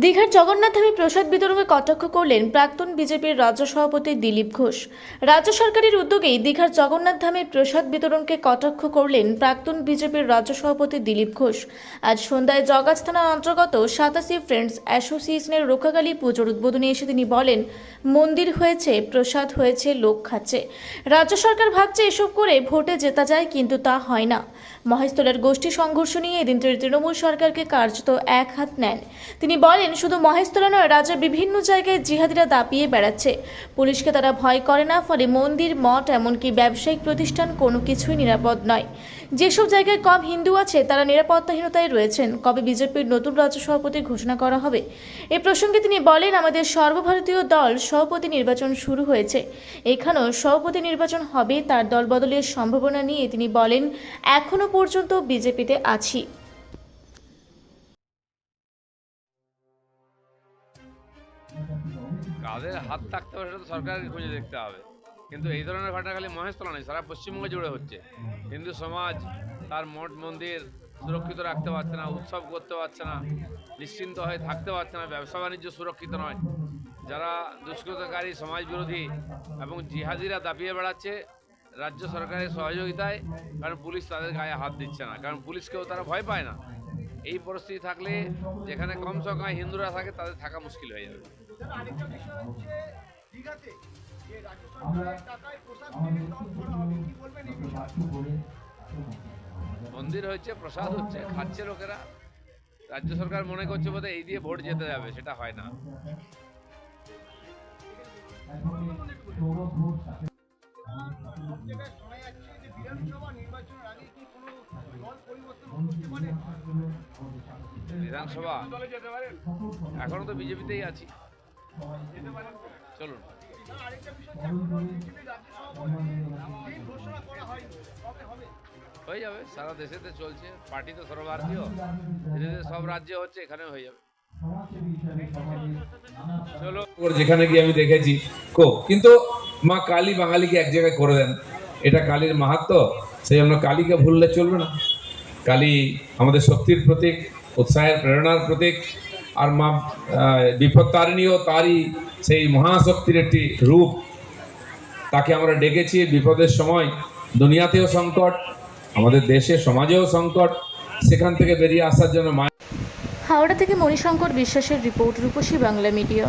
দীঘার জগন্নাথধামে প্রসাদ বিতরণে কটাক্ষ করলেন প্রাক্তন বিজেপির রাজ্য সভাপতি দিলীপ ঘোষ। রাজ্য সরকারের উদ্যোগেই দীঘার জগন্নাথধামে প্রসাদ বিতরণকে কটাক্ষ করলেন প্রাক্তন বিজেপির রাজ্য সভাপতি দিলীপ ঘোষ। আজ সন্ধ্যায় জগাছ থানার অন্তর্গত 87 ফ্রেন্ডস অ্যাসোসিয়েশনের রক্ষাকালী পুজোর উদ্বোধনে এসে তিনি বলেন, মন্দির হয়েছে, প্রসাদ হয়েছে, লোক খাচ্ছে। রাজ্য সরকার ভাবছে এসব করে ভোটে জেতা যায়, কিন্তু তা হয় না। মহেশতলার গোষ্ঠী সংঘর্ষ নিয়ে এদিন তৃণমূল সরকারকে কার্যত এক হাত নেন। তিনি বলেন, শুধু মহেশতলা নয়, রাজ্যের বিভিন্ন জায়গায় জিহাদিরা দাপিয়ে বেড়াচ্ছে। পুলিশকে তারা ভয় করে না, ফলে মন্দির, মঠ, এমনকি ব্যবসায়িক প্রতিষ্ঠান কোনো কিছুই নিরাপদ নয়। যেসব জায়গায় কম হিন্দু আছে তারা নিরাপত্তাহীনতায় রয়েছেন। কবে বিজেপির নতুন রাজ্য সভাপতি ঘোষণা করা হবে? এ প্রসঙ্গে তিনি বলেন, আমাদের সর্বভারতীয় দল সভাপতি নির্বাচন শুরু হয়েছে, এখানেও সভাপতি নির্বাচন হবে। তার দল বদলের সম্ভাবনা নিয়ে তিনি বলেন, এখনো পর্যন্ত বিজেপিতে আছি। কাদের হাত থাকতে হবে সেটা তো সরকারকে খুঁজে দেখতে হবে, কিন্তু এই ধরনের ঘটনা খালি মহেশতলা নয়, সারা পশ্চিমবঙ্গে জুড়ে হচ্ছে। হিন্দু সমাজ তার মঠ মন্দির সুরক্ষিত রাখতে পারছে না, উৎসব করতে পারছে না, নিশ্চিন্ত হয়ে থাকতে পারছে না, ব্যবসা বাণিজ্য সুরক্ষিত নয়। যারা দুষ্কৃতকারী, সমাজ বিরোধী এবং জিহাদিরা দাপিয়ে বেড়াচ্ছে রাজ্য সরকারের সহযোগিতায়, কারণ পুলিশ তাদের গায়ে হাত দিচ্ছে না, কারণ পুলিশকেও তারা ভয় পায় না। এই পরিস্থিতি থাকলে যেখানে কম সংখ্যায় হিন্দুরা থাকে তাদের থাকা মুশকিল হয়ে যাবে। মন্দির হচ্ছে, প্রসাদ হচ্ছে, খাচ্ছে লোকেরা। রাজ্য সরকার মনে করছে বোধ এই দিয়ে ভোট যেতে যাবে, সেটা হয় না। বিধানসভা এখনো তো বিজেপিতেই আছি, চলুন। হয়ে যাবে, সারা দেশেতে চলছে, পার্টি তো সর্বভারতীয়, ধীরে ধীরে সব রাজ্যে হচ্ছে, এখানেও হয়ে যাবে। চলো, যেখানে গিয়ে আমি দেখেছি কিন্তু মা কালী বাঙালিকে এক জায়গায় করে দেন, এটা কালীর মাহাত্ম্য। সেই জন্য কালীকে ভুললে চলবে না। কালী আমাদের শক্তির প্রতীক, উৎসাহের, প্রেরণার প্রতীক। আর মা বিপত্তারিণীও তারই সেই মহাশক্তির একটি রূপ। তাকে আমরা ডেকেছি বিপদের সময়। দুনিয়াতেও সংকট, আমাদের দেশে সমাজেও সংকট, সেখান থেকে বেরিয়ে আসার জন্য হাওড়া থেকে মণিশঙ্কর বিশ্বাসের রিপোর্ট, রূপসী বাংলা মিডিয়া।